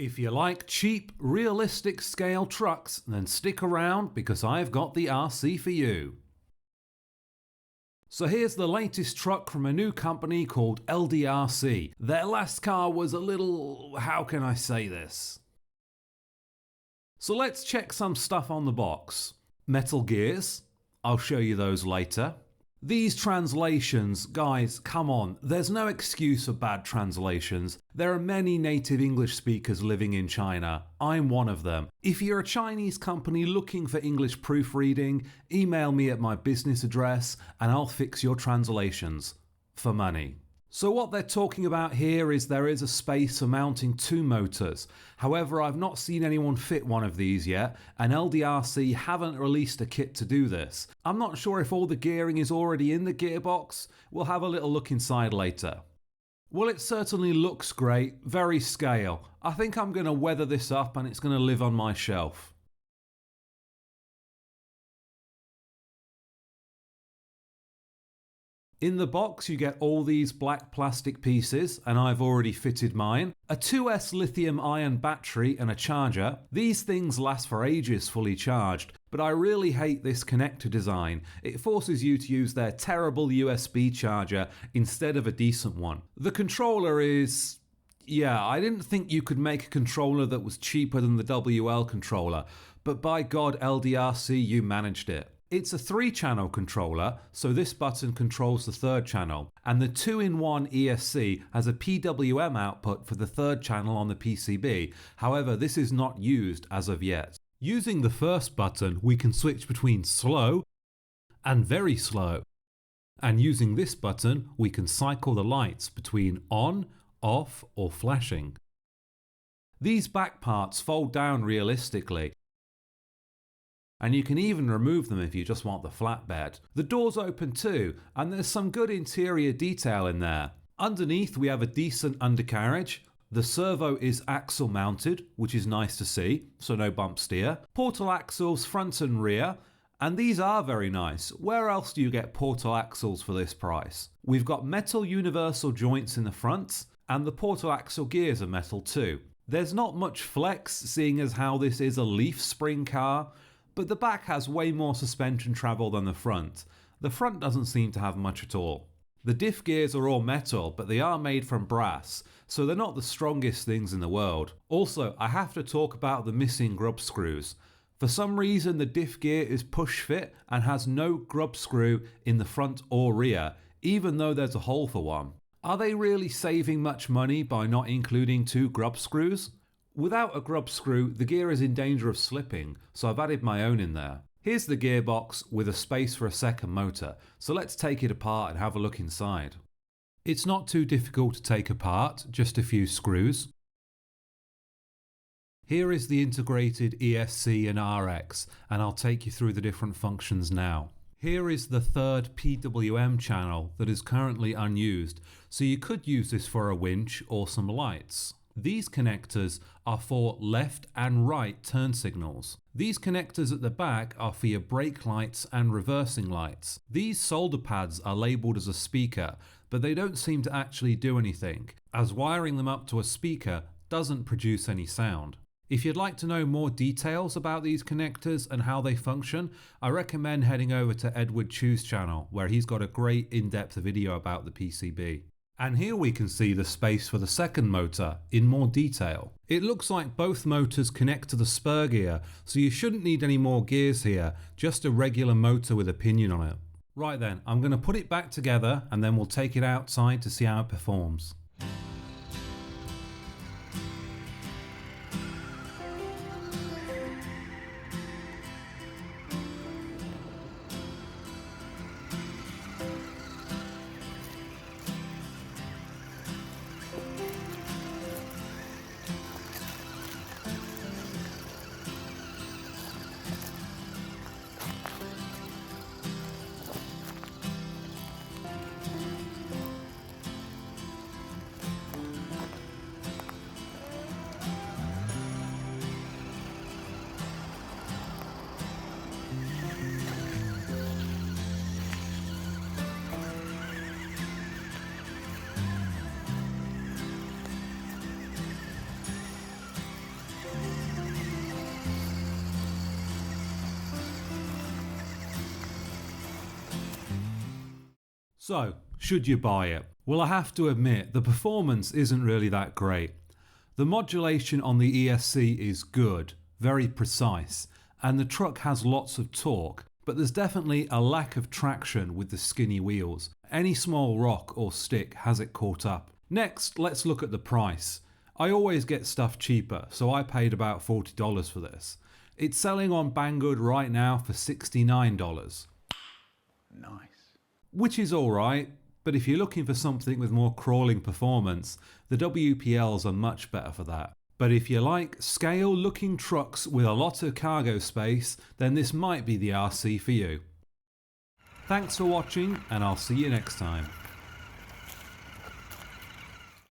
If you like cheap, realistic scale trucks, then stick around because I've got the RC for you. So here's the latest truck from a new company called LDRC. Their last car was a little... how can I say this? So let's check some stuff on the box. Metal gears. I'll show you those later. These translations, guys, come on, there's no excuse for bad translations. There are many native English speakers living in China. I'm one of them. If you're a Chinese company looking for English proofreading, email me at my business address and I'll fix your translations. For money. So what they're talking about here is there is a space for mounting 2 motors. However, I've not seen anyone fit one of these yet, and LDRC haven't released a kit to do this. I'm not sure if all the gearing is already in the gearbox. We'll have a little look inside later. Well, it certainly looks great, very scale. I think I'm going to weather this up and it's going to live on my shelf. In the box you get all these black plastic pieces, and I've already fitted mine. A 2S lithium ion battery and a charger. These things last for ages fully charged, but I really hate this connector design. It forces you to use their terrible USB charger instead of a decent one. The controller is... yeah, I didn't think you could make a controller that was cheaper than the WL controller, but by God LDRC, you managed it. It's a 3-channel controller, so this button controls the 3rd channel, and the 2-in-1 ESC has a PWM output for the 3rd channel on the PCB. However, this is not used as of yet. Using the first button, we can switch between slow and very slow. And using this button, we can cycle the lights between on, off, or flashing. These back parts fold down realistically, and you can even remove them if you just want the flatbed. The doors open too, and there's some good interior detail in there. Underneath we have a decent undercarriage. The servo is axle mounted, which is nice to see, so no bump steer. Portal axles front and rear, and these are very nice. Where else do you get portal axles for this price? We've got metal universal joints in the front, and the portal axle gears are metal too. There's not much flex, seeing as how this is a leaf spring car, but the back has way more suspension travel than the front. The front doesn't seem to have much at all. The diff gears are all metal, but they are made from brass, so they're not the strongest things in the world. Also, I have to talk about the missing grub screws. For some reason the diff gear is push fit and has no grub screw in the front or rear, even though there's a hole for one. Are they really saving much money by not including 2 grub screws? Without a grub screw, the gear is in danger of slipping, so I've added my own in there. Here's the gearbox with a space for a second motor, so let's take it apart and have a look inside. It's not too difficult to take apart, just a few screws. Here is the integrated ESC and RX, and I'll take you through the different functions now. Here is the 3rd PWM channel that is currently unused, so you could use this for a winch or some lights. These connectors are for left and right turn signals. These connectors at the back are for your brake lights and reversing lights. These solder pads are labelled as a speaker, but they don't seem to actually do anything, as wiring them up to a speaker doesn't produce any sound. If you'd like to know more details about these connectors and how they function, I recommend heading over to Edward Chu's channel, where he's got a great in-depth video about the PCB. And here we can see the space for the second motor in more detail. It looks like both motors connect to the spur gear, so you shouldn't need any more gears here, just a regular motor with a pinion on it. Right then, I'm going to put it back together and then we'll take it outside to see how it performs. So, should you buy it? Well, I have to admit, the performance isn't really that great. The modulation on the ESC is good, very precise, and the truck has lots of torque, but there's definitely a lack of traction with the skinny wheels. Any small rock or stick has it caught up. Next, let's look at the price. I always get stuff cheaper, so I paid about $40 for this. It's selling on Banggood right now for $69. Nice. Which is alright, but if you're looking for something with more crawling performance, the WPLs are much better for that. But if you like scale looking trucks with a lot of cargo space, then this might be the RC for you. Thanks for watching, and I'll see you next time.